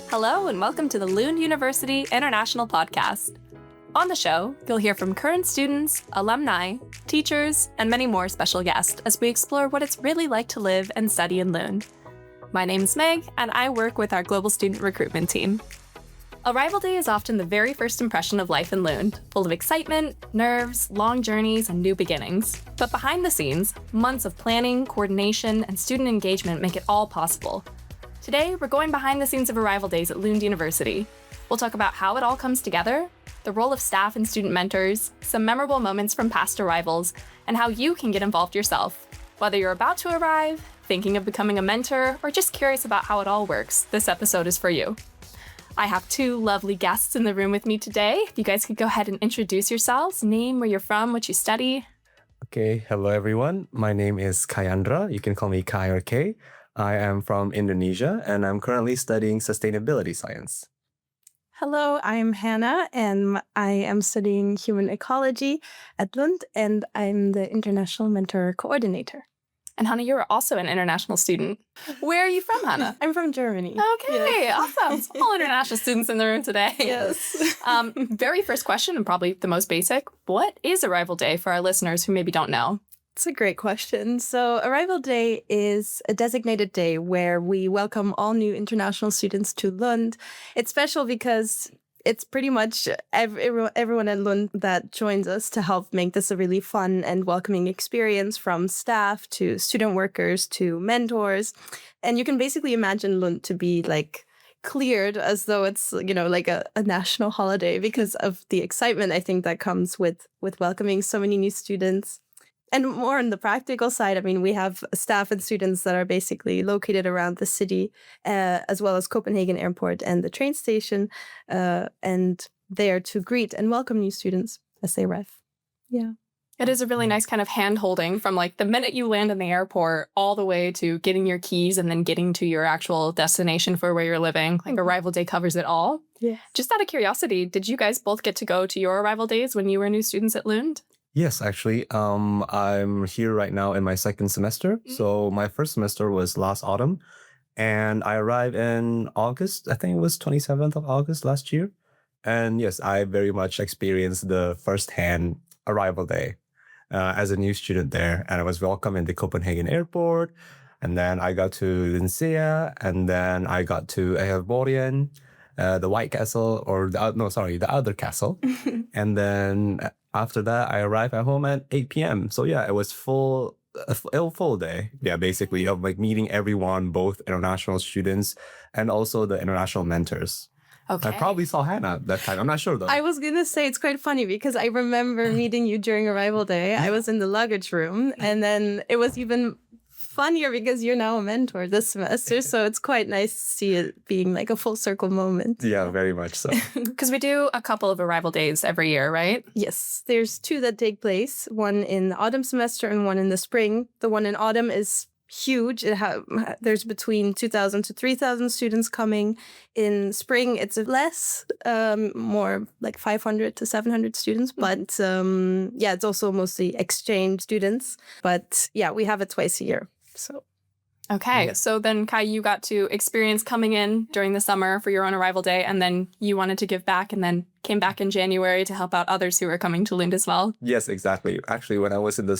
Hello and welcome to the Lund University International Podcast. On the show, you'll hear from current students, alumni, teachers, and many more special guests as we explore what it's really like to live and study in Lund. My name's Meg, and I work with our global student recruitment team. Arrival day is often the very first impression of life in Lund, full of excitement, nerves, long journeys, and new beginnings. But behind the scenes, months of planning, coordination, and student engagement make it all possible. Today, we're going behind the scenes of arrival days at Lund University. We'll talk about how it all comes together, the role of staff and student mentors, some memorable moments from past arrivals, and how you can get involved yourself. Whether you're about to arrive, thinking of becoming a mentor, or just curious about how it all works, this episode is for you. I have two lovely guests in the room with me today. If you guys could go ahead and introduce yourselves, name, where you're from, what you study. Okay, hello everyone. My name is Kayandra. You can call me Kai or K. I am from Indonesia and I'm currently studying sustainability science. Hello, I'm Hannah and I am studying human ecology at Lund and I'm the International Mentor Coordinator. And Hannah, you're also an international student. Where are you from, Hannah? I'm from Germany. Okay, Yes. awesome. All international students in the room today. Yes. Very first question, and probably the most basic. What is Arrival Day for our listeners who maybe don't know? It's a great question. So Arrival Day is a designated day where we welcome all new international students to Lund. It's special because it's pretty much everyone at Lund that joins us to help make this a really fun and welcoming experience, from staff to student workers to mentors. And you can basically imagine Lund to be like cleared as though it's, like a national holiday because of the excitement, I think, that comes with welcoming so many new students. And more on the practical side, I mean, we have staff and students that are basically located around the city, as well as Copenhagen Airport and the train station, and there to greet and welcome new students as they arrive. Yeah. It is a really nice kind of hand-holding from like the minute you land in the airport all the way to getting your keys and then getting to your actual destination for where you're living. Like Arrival Day covers it all. Yeah. Just out of curiosity, did you guys both get to go to your arrival days when you were new students at Lund? Yes, actually, I'm here right now in my second semester. So my first semester was last autumn and I arrived in August. I think it was 27th of August last year. And yes, I very much experienced the firsthand arrival day as a new student there. And I was welcomed in the Copenhagen Airport. And then I got to Indonesia, and then I got to Ehelborgen, the White Castle, or the other castle. And then after that, I arrived at home at 8 p.m. So yeah, it was a full day. Yeah, basically of like meeting everyone, both international students and also the international mentors. Okay. I probably saw Hannah that time. I'm not sure though. I was going to say it's quite funny because I remember meeting you during Arrival Day. I was in the luggage room, and then it was even funnier because you're now a mentor this semester. So it's quite nice to see it being like a full circle moment. Yeah, very much so. Because we do a couple of arrival days every year, right? Yes, there's two that take place, one in the autumn semester and one in the spring. The one in autumn is huge. There's between 2,000 to 3,000 students coming. In spring, it's less, more like 500 to 700 students. But it's also mostly exchange students. But yeah, we have it twice a year. So. Okay, so then Kai, you got to experience coming in during the summer for your own arrival day, and then you wanted to give back and then came back in January to help out others who were coming to Lund as well. Yes, exactly. Actually, when I was in the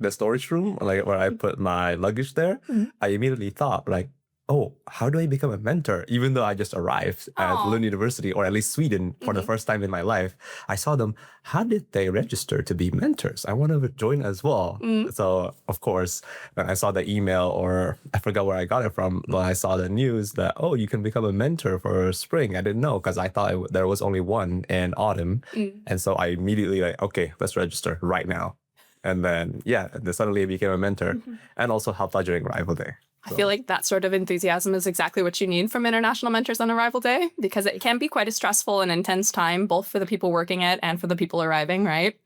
storage room, like where I put my luggage there, I immediately thought like, oh, how do I become a mentor? Even though I just arrived at Lund University, or at least Sweden, for the first time in my life, I saw them. How did they register to be mentors? I want to join as well. So, of course, when I saw the email, or I forgot where I got it from, when I saw the news that, oh, you can become a mentor for spring. I didn't know because I thought there was only one in autumn. And so I immediately okay, let's register right now. And then, suddenly I became a mentor and also helped out during Arrival Day. I feel like that sort of enthusiasm is exactly what you need from international mentors on arrival day, because it can be quite a stressful and intense time, both for the people working it and for the people arriving, right?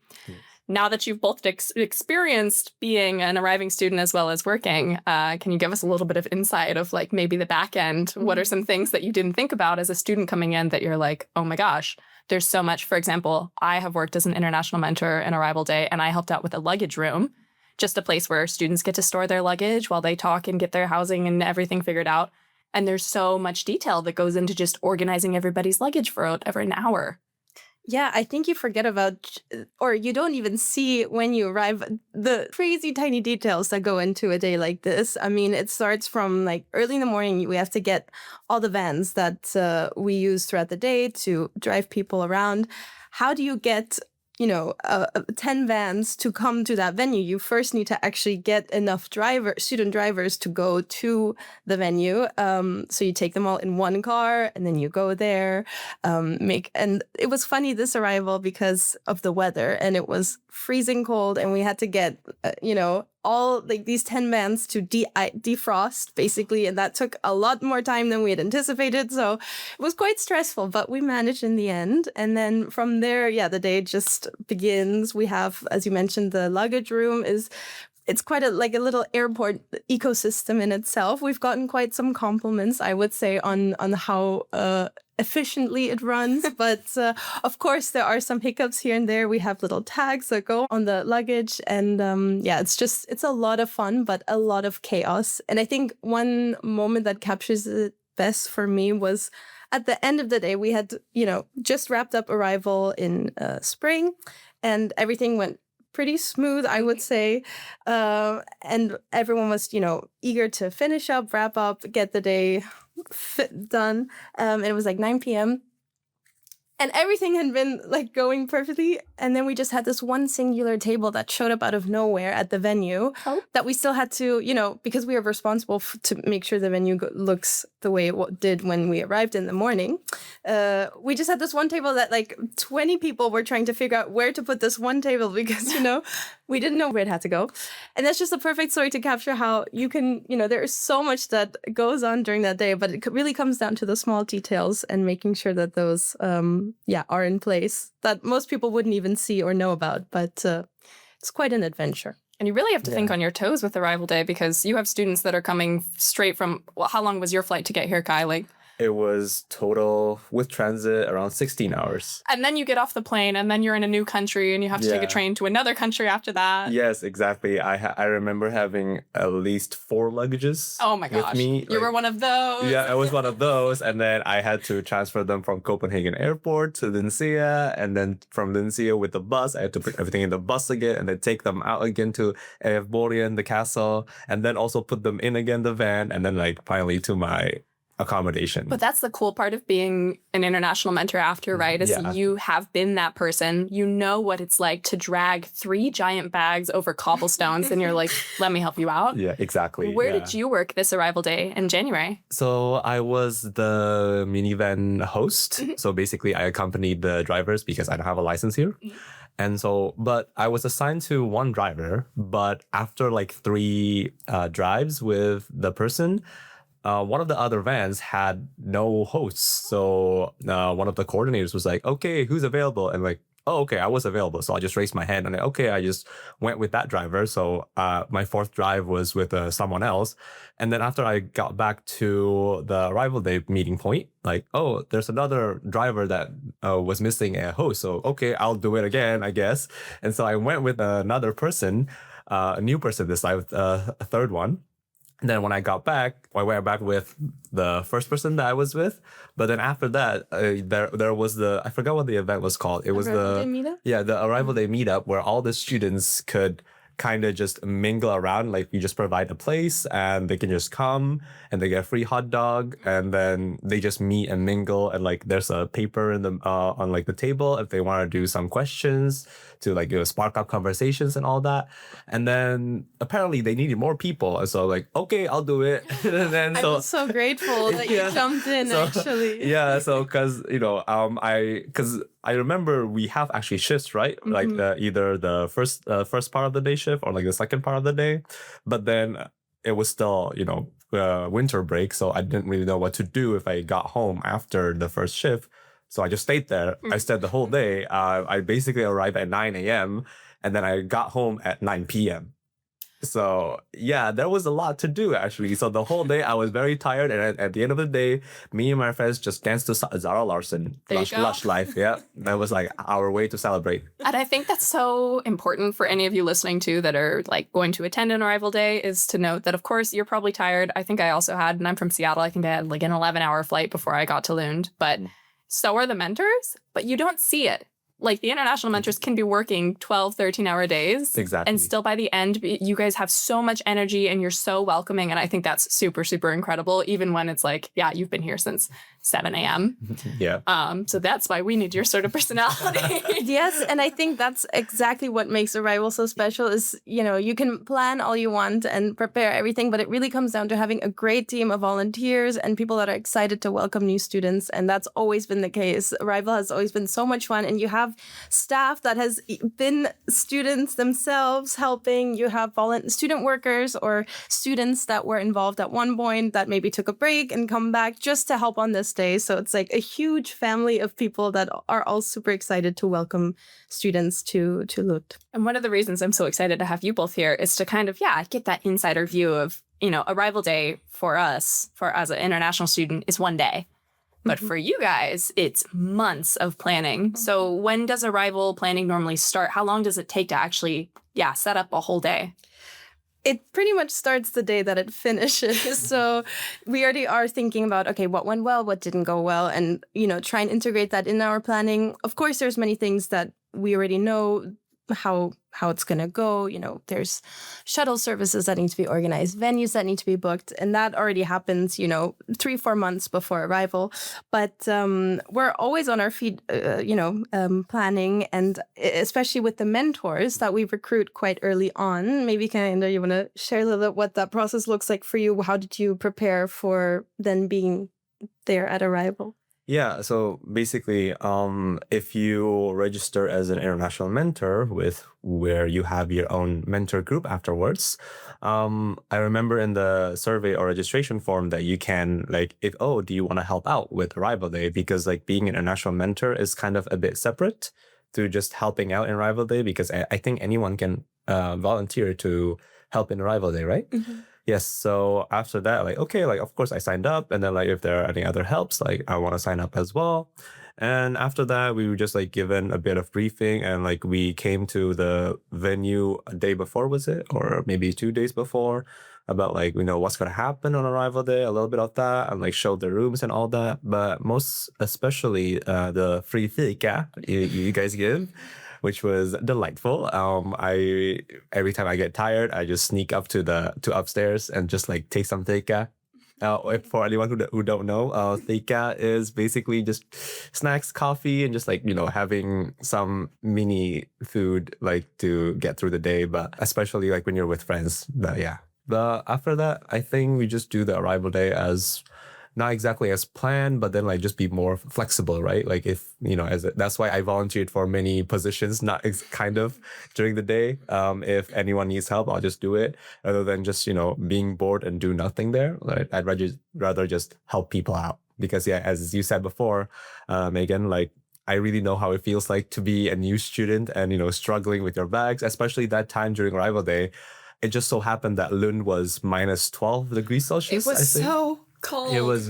Now that you've both experienced being an arriving student as well as working, can you give us a little bit of insight of like maybe the back end? What are some things that you didn't think about as a student coming in that you're like, oh my gosh, there's so much. For example, I have worked as an international mentor in arrival day, and I helped out with a luggage room. Just a place where students get to store their luggage while they talk and get their housing and everything figured out. And there's so much detail that goes into just organizing everybody's luggage for over an hour. Yeah, I think you forget about, or you don't even see when you arrive, the crazy tiny details that go into a day like this. I mean, it starts from like early in the morning. We have to get all the vans that we use throughout the day to drive people around. How do you get 10 vans to come to that venue? You first need to actually get enough student drivers to go to the venue. So you take them all in one car and then you go there. And it was funny this arrival because of the weather, and it was freezing cold, and we had to get, all like these 10 vans to defrost basically. And that took a lot more time than we had anticipated. So it was quite stressful, but we managed in the end. And then from there, the day just begins. We have, as you mentioned, the luggage room it's quite a little airport ecosystem in itself. We've gotten quite some compliments, I would say, on how efficiently it runs. But of course, there are some hiccups here and there. We have little tags that go on the luggage. And it's a lot of fun, but a lot of chaos. And I think one moment that captures it best for me was at the end of the day. We had, just wrapped up arrival in spring, and everything went pretty smooth, I would say. And everyone was, eager to finish up, wrap up, get the day done. And it was like 9 p.m. And everything had been like going perfectly. And then we just had this one singular table that showed up out of nowhere at the venue that we still had to, because we are responsible to make sure the venue looks the way it did when we arrived in the morning. We just had this one table that like 20 people were trying to figure out where to put this one table because, we didn't know where it had to go. And that's just a perfect story to capture how you can, there is so much that goes on during that day, but it really comes down to the small details and making sure that those, are in place that most people wouldn't even see or know about. But it's quite an adventure. And you really have to think on your toes with arrival day because you have students that are coming straight from, how long was your flight to get here, Kai? Like, it was total, with transit, around 16 hours. And then you get off the plane and then you're in a new country and you have to take a train to another country after that. Yes, exactly. I remember having at least 4 luggages with me. You were one of those. Yeah, I was one of those. And then I had to transfer them from Copenhagen Airport to Lindsea. And then from Lindsea with the bus, I had to put everything in the bus again and then take them out again to Eifborgen, the castle. And then also put them in again, the van. And then like finally to my accommodation. But that's the cool part of being an international mentor after, right? Is you have been that person. You know what it's like to drag 3 giant bags over cobblestones and you're like, let me help you out. Yeah, exactly. Where did you work this arrival day in January? So I was the minivan host. So basically I accompanied the drivers because I don't have a license here. And so, but I was assigned to one driver, but after like 3 drives with the person, one of the other vans had no hosts. So one of the coordinators was like, okay, who's available? And like, oh, okay, I was available. So I just raised my hand and okay, I just went with that driver. So my 4th drive was with someone else. And then after I got back to the arrival day meeting point, like, oh, there's another driver that was missing a host. So okay, I'll do it again, I guess. And so I went with another person, a new person this time, a 3rd one. And then when I got back, I went back with the first person that I was with. But then after that, there was I forgot what the event was called. It was Arrival Day meetup? Yeah, the Arrival Day meetup where all the students could kind of just mingle around. Like we just provide a place and they can just come and they get a free hot dog and then they just meet and mingle. And like there's a paper in the on like the table if they want to do some questions to like spark up conversations and all that. And then apparently they needed more people. And so like, okay, I'll do it. And then I'm so grateful that you jumped in actually. Yeah, so because I remember we have actually shifts, right? Like either the first part of the day shift or like the second part of the day. But then it was still, winter break. So I didn't really know what to do if I got home after the first shift. So I just stayed there. I stayed the whole day. I basically arrived at 9 a.m. and then I got home at 9 p.m. So yeah, there was a lot to do actually. So the whole day I was very tired, and at the end of the day, me and my friends just danced to Zara Larsson. There you Lush, go. Lush Life. Yeah, that was like our way to celebrate. And I think that's so important for any of you listening to that are like going to attend an arrival day, is to note that, of course, you're probably tired. I think I also had, and I'm from Seattle, I think I had like an 11-hour flight before I got to Lund, but so are the mentors, but you don't see it. Like the international mentors can be working 12, 13-hour days. Exactly. And still by the end, you guys have so much energy and you're so welcoming. And I think that's super, super incredible, even when it's like, yeah, you've been here since 7 a.m. Yeah. So that's why we need your sort of personality. Yes, and I think that's exactly what makes Arrival so special is, you know, you can plan all you want and prepare everything, but it really comes down to having a great team of volunteers and people that are excited to welcome new students. And that's always been the case. Arrival has always been so much fun, and you have staff that has been students themselves helping. You have student workers or students that were involved at one point that maybe took a break and come back just to help on this day. So it's like a huge family of people that are all super excited to welcome students to Lund. And one of the reasons I'm so excited to have you both here is to kind of, get that insider view of, you know, Arrival Day for us, as an international student, is one day. But for you guys, it's months of planning. So when does arrival planning normally start? How long does it take to actually, set up a whole day? It pretty much starts the day that it finishes. So we already are thinking about, okay, what went well, what didn't go well, and, you know, try and integrate that in our planning. Of course, there's many things that we already know how it's going to go. You know, there's shuttle services that need to be organized, venues that need to be booked, and that already happens, you know, 3-4 months before arrival. But we're always on our feet, planning, and especially with the mentors that we recruit quite early on. Maybe you want to share a little bit what that process looks like for you? How did you prepare for then being there at arrival? Yeah, so basically, if you register as an international mentor with where you have your own mentor group afterwards, I remember in the survey or registration form that you can do you want to help out with Arrival Day? Because like being an international mentor is kind of a bit separate to just helping out in Arrival Day, because I think anyone can volunteer to help in Arrival Day, right? Mm-hmm. Yes. So after that, of course I signed up, and then if there are any other helps, I want to sign up as well. And after that, we were just given a bit of briefing, and we came to the venue a day before, was it? Or maybe 2 days before, about what's going to happen on arrival day, a little bit of that, and show the rooms and all that. But most especially the free fika you guys give, which was delightful. Every time I get tired, I just sneak up to upstairs and just take some fika. For anyone who don't know, fika is basically just snacks, coffee, and just having some mini food to get through the day. But especially when you're with friends. But yeah. But after that, I think we just do the arrival day as not exactly as planned, but then just be more flexible, right? If, that's why I volunteered for many positions, not during the day. If anyone needs help, I'll just do it, rather than just, being bored and do nothing there. I'd rather just help people out, because as you said before, Megan, I really know how it feels like to be a new student and, struggling with your bags, especially that time during arrival day. It just so happened that Lund was minus 12 degrees Celsius. It was so cold. It was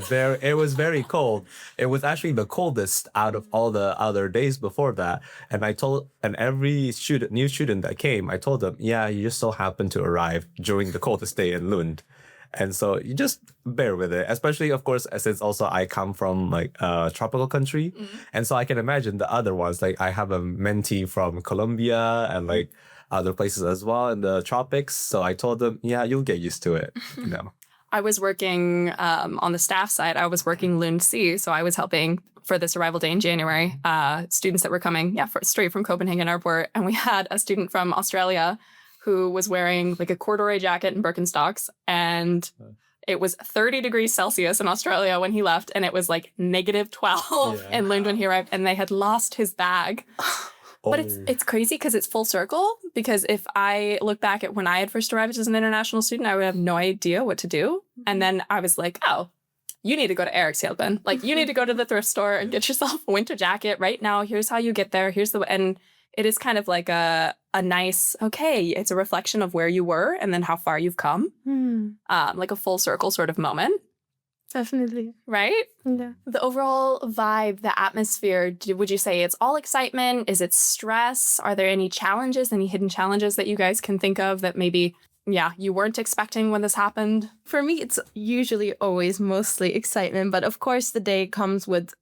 very cold. It was actually the coldest out of all the other days before that. And every new student that came, I told them, yeah, you just so happened to arrive during the coldest day in Lund. And so you just bear with it, especially, of course, since also I come from a tropical country. Mm-hmm. And so I can imagine the other ones. I have a mentee from Colombia and other places as well in the tropics. So I told them, yeah, you'll get used to it. I was working on the staff side. I was working Lund C, so I was helping for this arrival day in January, students that were coming straight from Copenhagen Airport. And we had a student from Australia who was wearing a corduroy jacket and Birkenstocks. And it was 30 degrees Celsius in Australia when he left. And it was negative 12 in Lund when he arrived. And they had lost his bag. But it's crazy because it's full circle. Because if I look back at when I had first arrived as an international student, I would have no idea what to do. And then I was like, oh, you need to go to Erikshjälpen. You need to go to the thrift store and get yourself a winter jacket right now. Here's how you get there. And it is kind of like a a nice, okay, it's a reflection of where you were and then how far you've come. Like a full circle sort of moment. Definitely. Right? Yeah. The overall vibe, the atmosphere, would you say it's all excitement? Is it stress? Are there any challenges, any hidden challenges that you guys can think of that maybe, you weren't expecting when this happened? For me, it's usually always mostly excitement. But of course, the day comes with,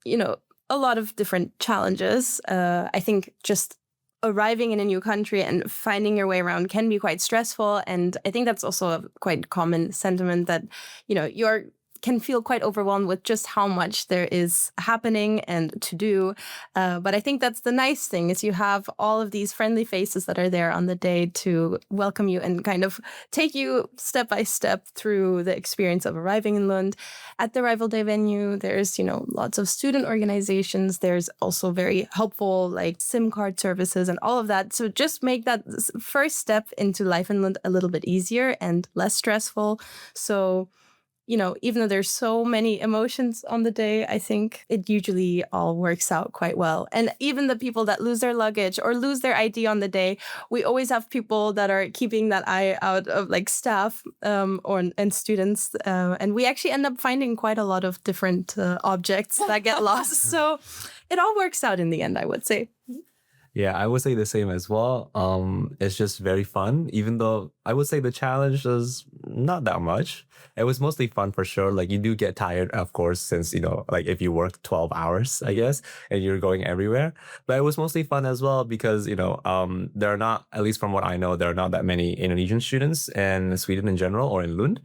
a lot of different challenges. I think just arriving in a new country and finding your way around can be quite stressful. And I think that's also a quite common sentiment that, you're can feel quite overwhelmed with just how much there is happening and to do. But I think that's the nice thing is you have all of these friendly faces that are there on the day to welcome you and kind of take you step by step through the experience of arriving in Lund. At the Arrival Day venue, there's, lots of student organizations. There's also very helpful like SIM card services and all of that. So just make that first step into life in Lund a little bit easier and less stressful. So even though there's so many emotions on the day, I think it usually all works out quite well. And even the people that lose their luggage or lose their ID on the day, we always have people that are keeping that eye out of like staff and students. And we actually end up finding quite a lot of different objects that get lost. So it all works out in the end, I would say. Yeah, I would say the same as well. It's just very fun, even though I would say the challenge is not that much. It was mostly fun for sure. Like you do get tired, of course, since, like if you work 12 hours, I guess, and you're going everywhere. But it was mostly fun as well because, there are not, at least from what I know, there are not that many Indonesian students in Sweden in general or in Lund.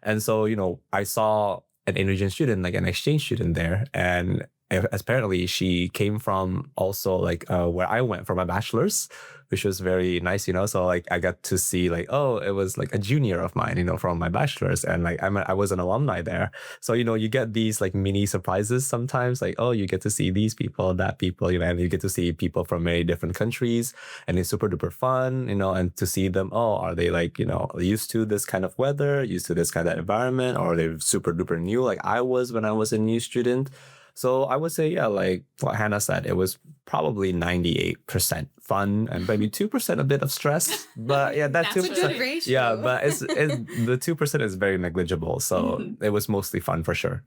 And so, I saw an Indonesian student, like an exchange student there. And apparently she came from also like where I went for my bachelor's, which was very nice, so like I got to see like, oh, it was like a junior of mine, from my bachelor's, and like I was an alumni there. So, you get these like mini surprises sometimes, like, oh, you get to see these people, that people, and you get to see people from many different countries, and it's super duper fun, and to see them, oh, are they like, used to this kind of weather, used to this kind of environment, or are they super duper new like I was when I was a new student? So I would say, yeah, like what Hannah said, it was probably 98% fun and maybe 2% a bit of stress. But yeah, that That's 2%. a good ratio. Yeah, but the 2% is very negligible. So it was mostly fun for sure.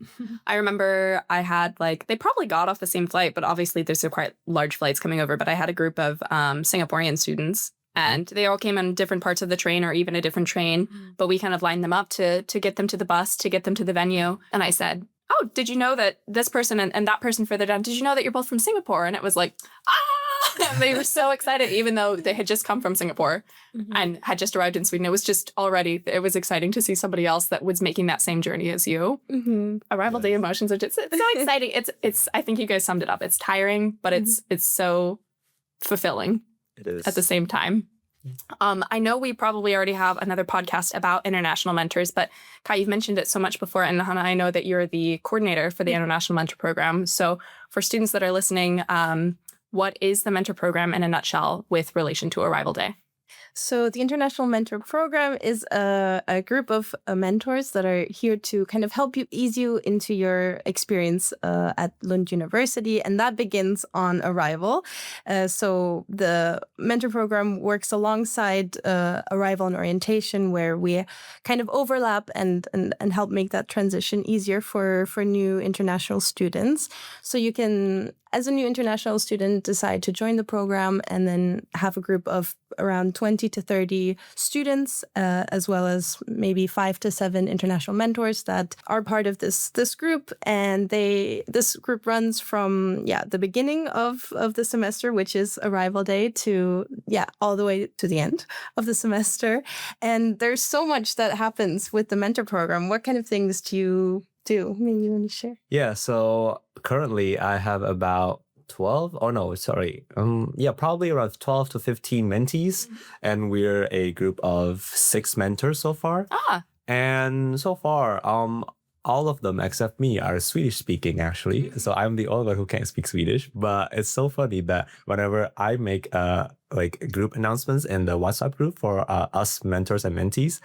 I remember I had they probably got off the same flight, but obviously there's quite large flights coming over. But I had a group of Singaporean students. And they all came on different parts of the train or even a different train. But we kind of lined them up to get them to the bus, to get them to the venue. And I said, oh, did you know that this person and that person further down, did you know that you're both from Singapore? And it was like, ah! They were so excited, even though they had just come from Singapore and had just arrived in Sweden. It was just it was exciting to see somebody else that was making that same journey as you. Arrival Day emotions are just, it's so exciting. It's I think you guys summed it up. It's tiring, but it's so fulfilling. It is. At the same time. I know we probably already have another podcast about international mentors, but Kai, you've mentioned it so much before, and Hannah, I know that you're the coordinator for the International Mentor Program. So for students that are listening, what is the mentor program in a nutshell with relation to Arrival Day? So the International Mentor Program is a group of mentors that are here to kind of help you ease you into your experience at Lund University. And that begins on arrival. So the mentor program works alongside arrival and orientation, where we kind of overlap and help make that transition easier for new international students. So you can, as a new international student, decide to join the program and then have a group of around 20 to 30 students, as well as maybe 5 to 7 international mentors that are part of this group. And this group runs from the beginning of the semester, which is Arrival Day, to all the way to the end of the semester. And there's so much that happens with the mentor program. What kind of things do you do? Maybe you want to share? Yeah, so currently I have about 12, probably around 12 to 15 mentees. And we're a group of 6 mentors so far. And so far, all of them except me are Swedish speaking, actually. So I'm the only one who can't speak Swedish. But it's so funny that whenever I make like group announcements in the WhatsApp group for us mentors and mentees.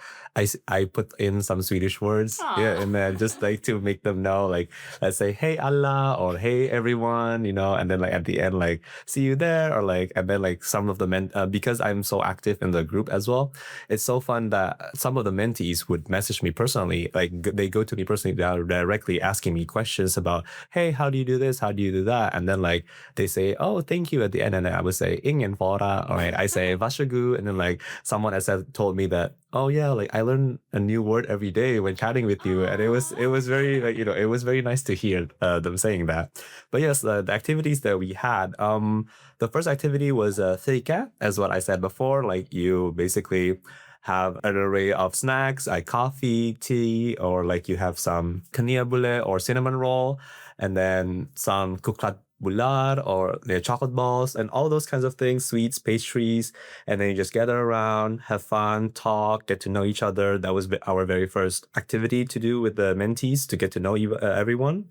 I put in some Swedish words, and then just like to make them know, like, let's say, hey Allah, or hey everyone, and then like at the end, like, see you there, or like, and then like some of the because I'm so active in the group as well, it's so fun that some of the mentees would message me personally, like they go to me personally directly asking me questions about, hey, how do you do this? How do you do that? And then like they say, oh, thank you at the end, and then I would say ingen fara, or I say vashagu, and then like someone has told me that, oh yeah, like I learn a new word every day when chatting with you, and it was very like it was very nice to hear them saying that. But yes, the activities that we had, the first activity was thika, as what I said before. Like you basically have an array of snacks, like coffee, tea, or like you have some kania bule or cinnamon roll, and then some kuklat bular or chocolate balls and all those kinds of things, sweets, pastries, and then you just gather around, have fun, talk, get to know each other. That was our very first activity to do with the mentees, to get to know everyone.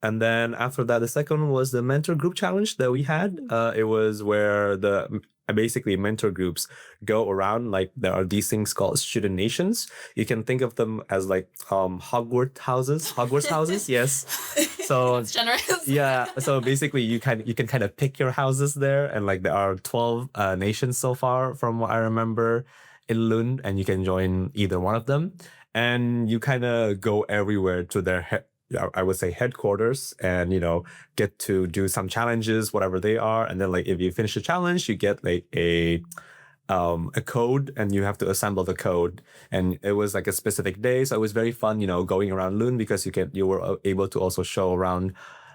And then after that, the second was the mentor group challenge that we had. It was where basically mentor groups go around, like there are these things called student nations. You can think of them as like Hogwarts houses. Yes. So That's generous. Yeah. So basically you can kind of pick your houses there, and like there are 12 nations so far from what I remember in Lund, and you can join either one of them, and you kind of go everywhere to their I would say headquarters, and get to do some challenges, whatever they are, and then like if you finish the challenge, you get like a code, and you have to assemble the code. And it was like a specific day, so it was very fun, going around Lund, because you were able to also show around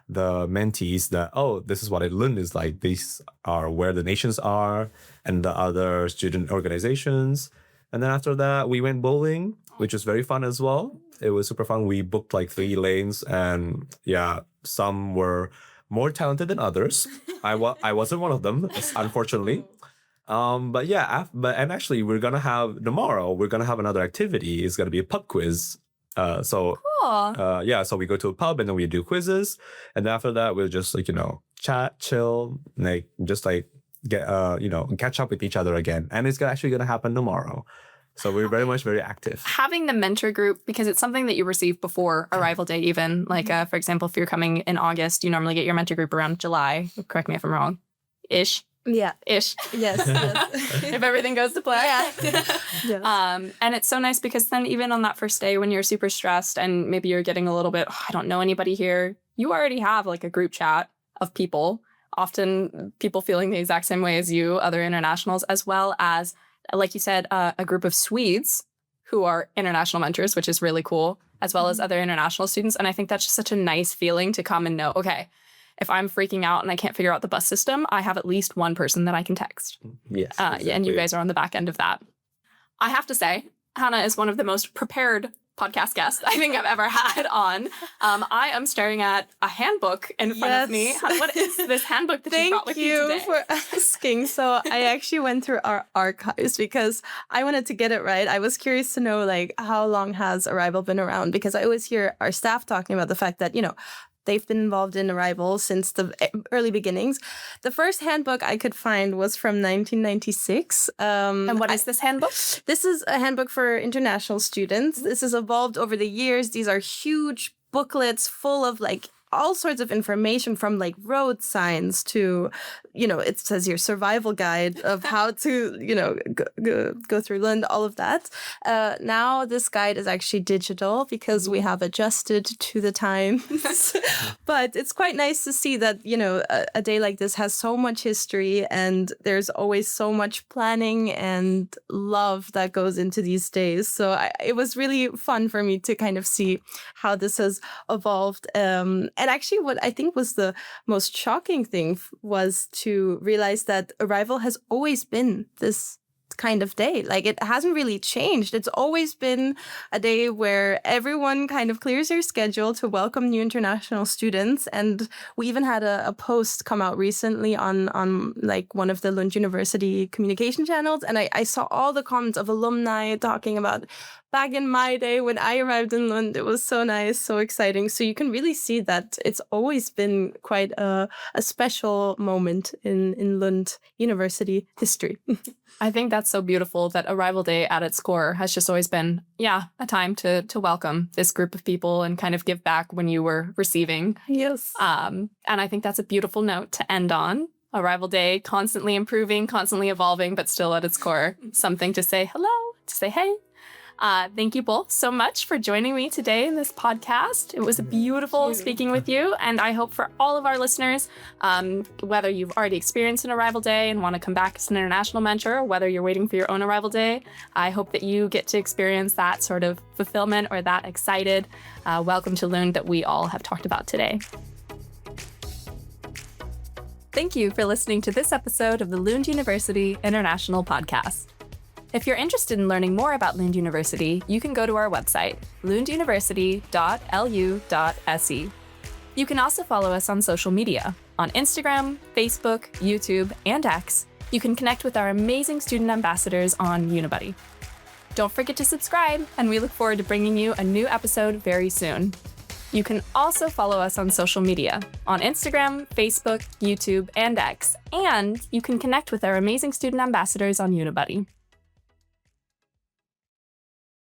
the mentees that, oh, this is what Lund is like. These are where the nations are and the other student organizations. And then after that, we went bowling, which was very fun as well. It was super fun. We booked like 3 lanes, and yeah, some were more talented than others. I wasn't one of them, unfortunately. But yeah, and actually tomorrow we're gonna have another activity. It's gonna be a pub quiz. Cool. So we go to a pub and then we do quizzes, and after that we'll just like chat, chill, like just like get catch up with each other again. And it's actually gonna happen tomorrow. So we're very active. Having the mentor group, because it's something that you receive before arrival day even. Like, for example, if you're coming in August, you normally get your mentor group around July. Correct me if I'm wrong. Ish. Yeah. Ish. Yes. If everything goes to plan. Yeah. Yes. And it's so nice because then even on that first day when you're super stressed and maybe you're getting a little bit, I don't know anybody here, you already have like a group chat of people, often people feeling the exact same way as you, other internationals, as well as, like you said, a group of Swedes who are international mentors, which is really cool, as well as other international students. And I think that's just such a nice feeling to come and know, okay, if I'm freaking out and I can't figure out the bus system, I have at least one person that I can text. Yes. Exactly. And you guys are on the back end of that. I have to say, Hannah is one of the most prepared podcast guests I think I've ever had on. I am staring at a handbook in front of me. What is this handbook that you brought with you today? Thank you for asking. So I actually went through our archives because I wanted to get it right. I was curious to know, like, how long has Arrival been around? Because I always hear our staff talking about the fact that, they've been involved in Arrival since the early beginnings. The first handbook I could find was from 1996. And what is this handbook? This is a handbook for international students. This has evolved over the years. These are huge booklets full of like all sorts of information, from like road signs to, it says your survival guide of how to, go through Lund, all of that. Now this guide is actually digital because we have adjusted to the times. But it's quite nice to see that, a day like this has so much history, and there's always so much planning and love that goes into these days. So it was really fun for me to kind of see how this has evolved. And actually what I think was the most shocking thing was to realize that Arrival has always been this kind of day. Like, it hasn't really changed. It's always been a day where everyone kind of clears their schedule to welcome new international students. And we even had a post come out recently on like one of the Lund University communication channels. And I saw all the comments of alumni talking about, back in my day when I arrived in Lund, it was so nice, so exciting. So you can really see that it's always been quite a special moment in Lund University history. I think that's so beautiful that Arrival Day at its core has just always been, a time to welcome this group of people and kind of give back when you were receiving. Yes. And I think that's a beautiful note to end on. Arrival Day, constantly improving, constantly evolving, but still at its core, something to say hello, to say hey. Thank you both so much for joining me today in this podcast. It was beautiful speaking with you, and I hope for all of our listeners, whether you've already experienced an Arrival Day and want to come back as an international mentor, or whether you're waiting for your own Arrival Day, I hope that you get to experience that sort of fulfillment or that excited welcome to Lund that we all have talked about today. Thank you for listening to this episode of the Lund University International Podcast. If you're interested in learning more about Lund University, you can go to our website, lunduniversity.lu.se. You can also follow us on social media. On Instagram, Facebook, YouTube, and X, you can connect with our amazing student ambassadors on Unibuddy. Don't forget to subscribe, and we look forward to bringing you a new episode very soon. You can also follow us on social media, on Instagram, Facebook, YouTube, and X, and you can connect with our amazing student ambassadors on Unibuddy.